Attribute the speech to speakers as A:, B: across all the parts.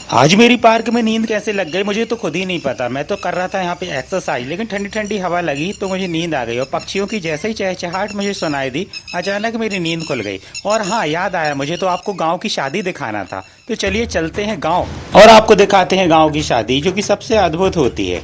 A: आज मेरी पार्क में नींद कैसे लग गई मुझे तो खुद ही नहीं पता। मैं तो कर रहा था यहाँ पे एक्सरसाइज, लेकिन ठंडी ठंडी हवा लगी तो मुझे नींद आ गई और पक्षियों की जैसे ही चहचहाहट मुझे सुनाई दी, अचानक मेरी नींद खुल गई। और हाँ, याद आया, मुझे तो आपको गांव की शादी दिखाना था। तो चलिए चलते हैं गांव और आपको दिखाते हैं गांव की शादी, जो कि सबसे अद्भुत होती है।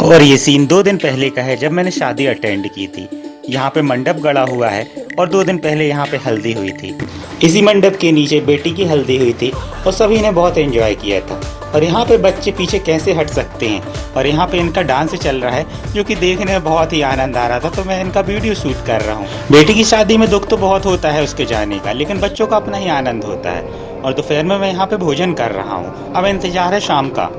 A: और ये सीन 2 दिन पहले का है, जब मैंने शादी अटेंड की थी। यहाँ पे मंडप गड़ा हुआ है और 2 दिन पहले यहाँ पे हल्दी हुई थी। इसी मंडप के नीचे बेटी की हल्दी हुई थी और सभी ने बहुत एंजॉय किया था। और यहाँ पे बच्चे पीछे कैसे हट सकते हैं, और यहाँ पे इनका डांस चल रहा है जो कि देखने में बहुत ही आनंद आ रहा था, तो मैं इनका वीडियो शूट कर रहा हूँ। बेटी की शादी में दुख तो बहुत होता है उसके जाने का, लेकिन बच्चों का अपना ही आनंद होता है। और दोपहर में मैं यहाँ पे भोजन कर रहा हूँ, अब इंतजार है शाम का।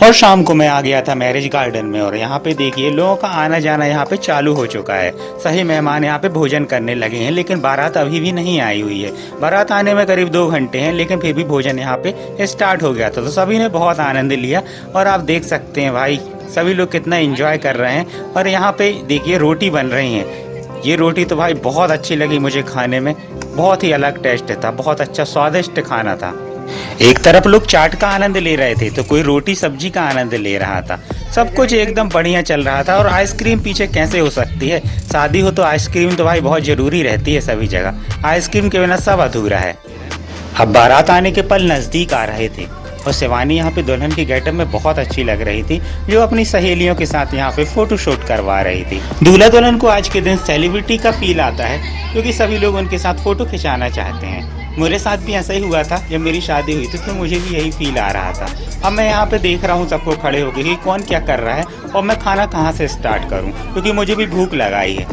A: और शाम को मैं आ गया था मैरिज गार्डन में, और यहाँ पे देखिए लोगों का आना जाना यहाँ पे चालू हो चुका है। सही मेहमान यहाँ पे भोजन करने लगे हैं, लेकिन बारात अभी भी नहीं आई हुई है। बारात आने में करीब 2 घंटे हैं, लेकिन फिर भी भोजन यहाँ पे स्टार्ट हो गया था, तो सभी ने बहुत आनंद लिया। और आप देख सकते हैं भाई, सभी लोग कितना इंजॉय कर रहे हैं। और यहाँ पे देखिए रोटी बन रही है। ये रोटी तो भाई बहुत अच्छी लगी मुझे खाने में, बहुत ही अलग टेस्ट था, बहुत अच्छा स्वादिष्ट खाना था। एक तरफ लोग चाट का आनंद ले रहे थे, तो कोई रोटी सब्जी का आनंद ले रहा था। सब कुछ एकदम बढ़िया चल रहा था। और आइसक्रीम पीछे कैसे हो सकती है, शादी हो तो आइसक्रीम तो भाई बहुत ज़रूरी रहती है सभी जगह। आइसक्रीम के बिना सब अधूरा है। अब बारात आने के पल नज़दीक आ रहे थे, और शिवानी यहाँ पे दुल्हन की गेटअप में बहुत अच्छी लग रही थी, जो अपनी सहेलियों के साथ यहाँ पे फोटो शूट करवा रही थी। दूल्हा दुल्हन को आज के दिन सेलिब्रिटी का फील आता है, क्योंकि सभी लोग उनके साथ फोटो खिंचाना चाहते हैं। मेरे साथ भी ऐसा ही हुआ था जब मेरी शादी हुई थी, तो मुझे भी यही फील आ रहा था। अब मैं यहाँ पे देख रहा हूँ सबको खड़े होकर कि कौन क्या कर रहा है और मैं खाना कहाँ से स्टार्ट करूँ, क्योंकि मुझे भी भूख लगाई है।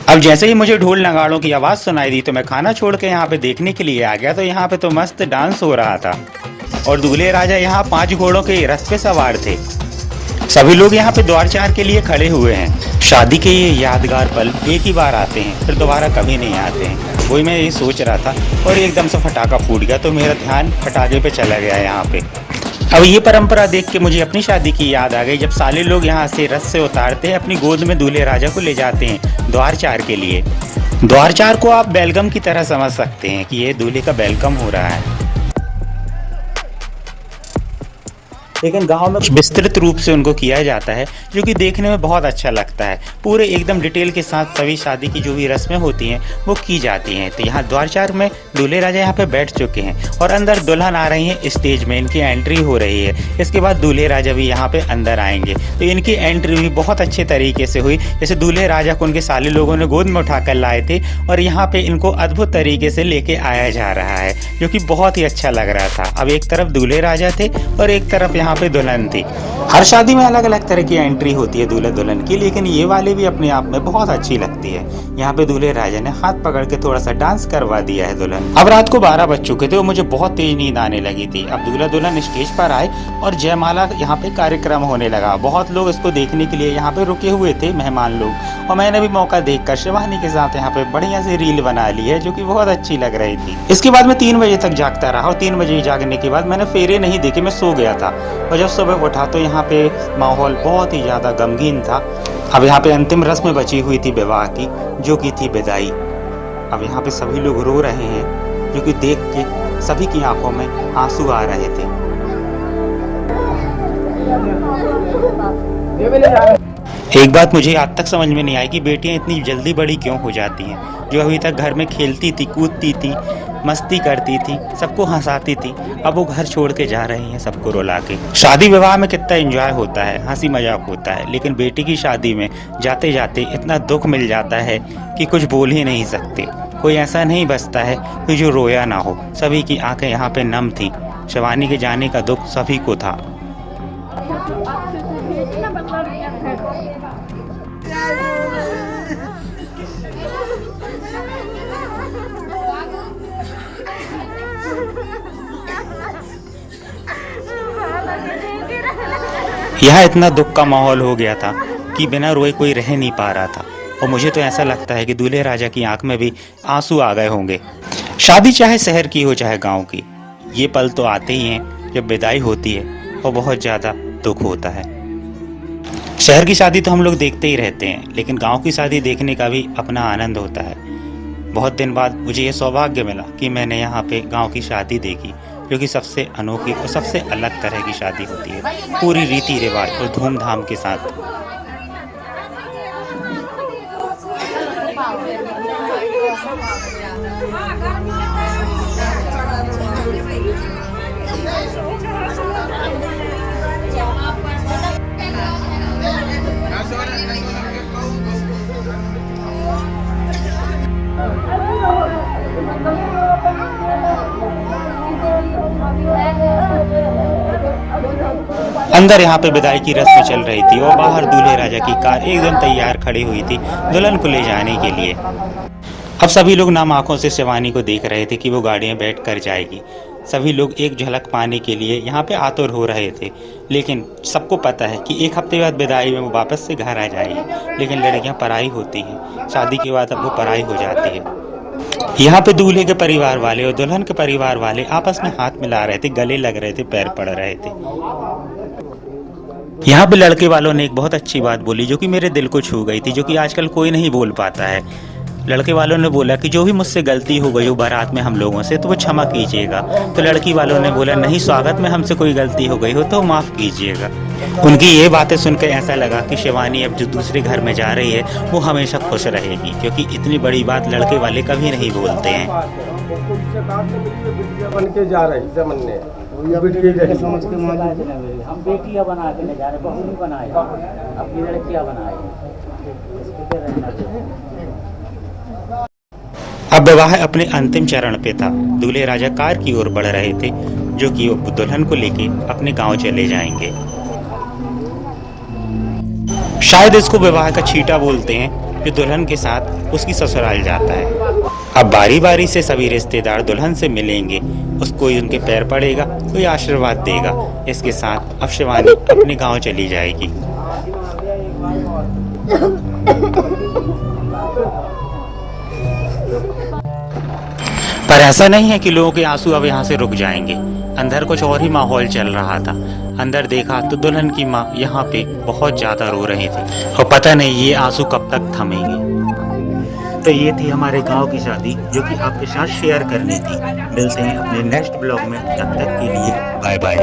A: अब जैसे ही मुझे ढोल नगाड़ों की आवाज़ सुनाई दी, तो मैं खाना छोड़ के यहाँ पे देखने के लिए आ गया। तो यहाँ पे तो मस्त डांस हो रहा था, और दूल्हे राजा यहाँ 5 घोड़ों के रथ पे सवार थे। सभी लोग यहाँ पे द्वार चार के लिए खड़े हुए हैं। शादी के ये यादगार पल एक ही बार आते हैं, फिर दोबारा कभी नहीं आते हैं। वही मैं ये सोच रहा था, और एकदम से फटाका फूट गया, तो मेरा ध्यान फटाके पे चला गया यहाँ पे। अब ये परंपरा देख के मुझे अपनी शादी की याद आ गई, जब साले लोग यहाँ से रथ से उतारते हैं, अपनी गोद में दूल्हे राजा को ले जाते हैं द्वार चार के लिए। द्वार चार को आप वेलकम की तरह समझ सकते हैं कि ये दूल्हे का वेलकम हो रहा है। लेकिन गांव में विस्तृत रूप से उनको किया जाता है, जो कि देखने में बहुत अच्छा लगता है। पूरे एकदम डिटेल के साथ सभी शादी की जो भी रस्में होती हैं वो की जाती हैं। तो यहाँ द्वारचार में दूल्हे राजा यहाँ पे बैठ चुके हैं, और अंदर दुल्हन आ रही है स्टेज में, इनकी एंट्री हो रही है। इसके बाद दूल्हे राजा भी यहाँ पे अंदर आएंगे, तो इनकी एंट्री भी बहुत अच्छे तरीके से हुई। जैसे दूल्हे राजा को उनके साले लोगों ने गोद में उठाकर लाए थे, और यहाँ पे इनको अद्भुत तरीके से लेके आया जा रहा है, जो कि बहुत ही अच्छा लग रहा था। अब एक तरफ दूल्हे राजा थे और एक तरफ यहाँ पे दुल्हन थी। हर शादी में अलग अलग तरह की एंट्री होती है दूल्हा दुल्हन की, लेकिन ये वाली भी अपने आप में बहुत अच्छी लगती है। यहाँ पे दूल्हे राजा ने हाथ पकड़ के थोड़ा सा डांस करवा दिया है दुल्हन। अब रात को 12 बज चुके थे और मुझे बहुत तेज नींद आने लगी थी। अब दूल्हा दुल्हन स्टेज पर आए और जयमाला यहाँ पे कार्यक्रम होने लगा। बहुत लोग इसको देखने के लिए यहाँ पे रुके हुए थे, मेहमान लोग। और मैंने भी मौका देखकर शिवानी के साथ यहाँ पे बढ़िया से रील बना ली है, जो कि बहुत अच्छी लग रही थी। इसके बाद मैं 3 बजे तक जागता रहा, और 3 बजे जागने के बाद मैंने फेरे नहीं देखे, मैं सो गया था। और जब सुबह उठा तो यहाँ पे माहौल बहुत ही ज़्यादा गमगीन था। अब यहाँ पे अंतिम रस्म बची हुई थी विवाह की, जो कि थी विदाई। अब यहाँ पे सभी लोग रो रहे हैं, जो कि देख के सभी की आंखों में आंसू आ रहे थे। एक बात मुझे आज तक समझ में नहीं आई कि बेटियां इतनी जल्दी बड़ी क्यों हो जाती हैं। जो अभी तक घर में खेलती थी, कूदती थी, मस्ती करती थी, सबको हंसाती थी, अब वो घर छोड़ के जा रही हैं सबको रुला के। शादी विवाह में कितना एंजॉय होता है, हंसी मजाक होता है, लेकिन बेटी की शादी में जाते जाते इतना दुख मिल जाता है कि कुछ बोल ही नहीं सकते। कोई ऐसा नहीं बचता है कि जो रोया ना हो। सभी की आंखें यहाँ पे नम थी। शिवानी के जाने का दुख सभी को था। यहाँ इतना दुख का माहौल हो गया था कि बिना रोए कोई रह नहीं पा रहा था। और मुझे तो ऐसा लगता है कि दूल्हे राजा की आंख में भी आंसू आ गए होंगे। शादी चाहे शहर की हो चाहे गांव की, ये पल तो आते ही हैं जब विदाई होती है, और बहुत ज़्यादा दुख होता है। शहर की शादी तो हम लोग देखते ही रहते हैं, लेकिन गांव की शादी देखने का भी अपना आनंद होता है। बहुत दिन बाद मुझे ये सौभाग्य मिला कि मैंने यहाँ पे गांव की शादी देखी, जो कि सबसे अनोखी और सबसे अलग तरह की शादी होती है, पूरी रीति रिवाज और धूमधाम के साथ। अंदर यहाँ पे विदाई की रस्म चल रही थी और बाहर दूल्हे राजा की कार एकदम तैयार खड़ी हुई थी दुल्हन को ले जाने के लिए। अब सभी लोग नाम आंखों से शिवानी को देख रहे थे कि वो गाड़ी में बैठ कर जाएगी। सभी लोग एक झलक पाने के लिए यहाँ पे आतुर हो रहे थे, लेकिन सबको पता है कि एक हफ्ते बाद विदाई में वो वापस से घर आ जाएगी। लेकिन लड़कियाँ पराई होती हैं, शादी के बाद अब वो पराई हो जाती है। यहाँ पे दूल्हे के परिवार वाले और दुल्हन के परिवार वाले आपस में हाथ मिला रहे थे, गले लग रहे थे, पैर पड़ रहे थे। यहाँ पे लड़के वालों ने एक बहुत अच्छी बात बोली जो कि मेरे दिल को छू गई थी, जो कि आजकल कोई नहीं बोल पाता है। लड़के वालों ने बोला कि जो भी मुझसे गलती हो गई हो बारात में हम लोगों से तो वो क्षमा कीजिएगा। तो लड़की वालों ने बोला नहीं, स्वागत में हमसे कोई गलती हो गई हो तो माफ़ कीजिएगा। उनकी ये बातें सुनकर ऐसा लगा कि शिवानी अब जो दूसरे घर में जा रही है वो हमेशा खुश रहेगी, क्योंकि इतनी बड़ी बात लड़के वाले कभी नहीं बोलते हैं।
B: बन के जा रही जमन्ने
C: समझ के हम बेटियां बना के ले जा रहे, बहू नहीं बनाए, अपनी लड़कियां बनाए।
A: अब विवाह अपने अंतिम चरण पे था। दूल्हे राजा कार की ओर बढ़ रहे थे, जो कि वो दुल्हन को लेके अपने गांव चले जाएंगे। शायद इसको विवाह का छींटा बोलते हैं, जो दुल्हन के साथ उसकी ससुराल जाता है। अब बारी बारी से सभी रिश्तेदार दुल्हन से मिलेंगे, उसको उनके पैर पड़ेगा, कोई आशीर्वाद देगा। इसके साथ अब शिवानी अपने गांव चली जाएगी। पर ऐसा नहीं है कि लोगों के आंसू अब यहाँ से रुक जाएंगे। अंदर कुछ और ही माहौल चल रहा था। अंदर देखा तो दुल्हन की माँ यहाँ पे बहुत ज़्यादा रो रही थी और पता नहीं ये आंसू कब तक थमेंगे। तो ये थी हमारे गांव की शादी, जो कि आपके साथ शेयर करनी थी। मिलते हैं अपने नेक्स्ट ब्लॉग में, तब तक के लिए बाय बाय।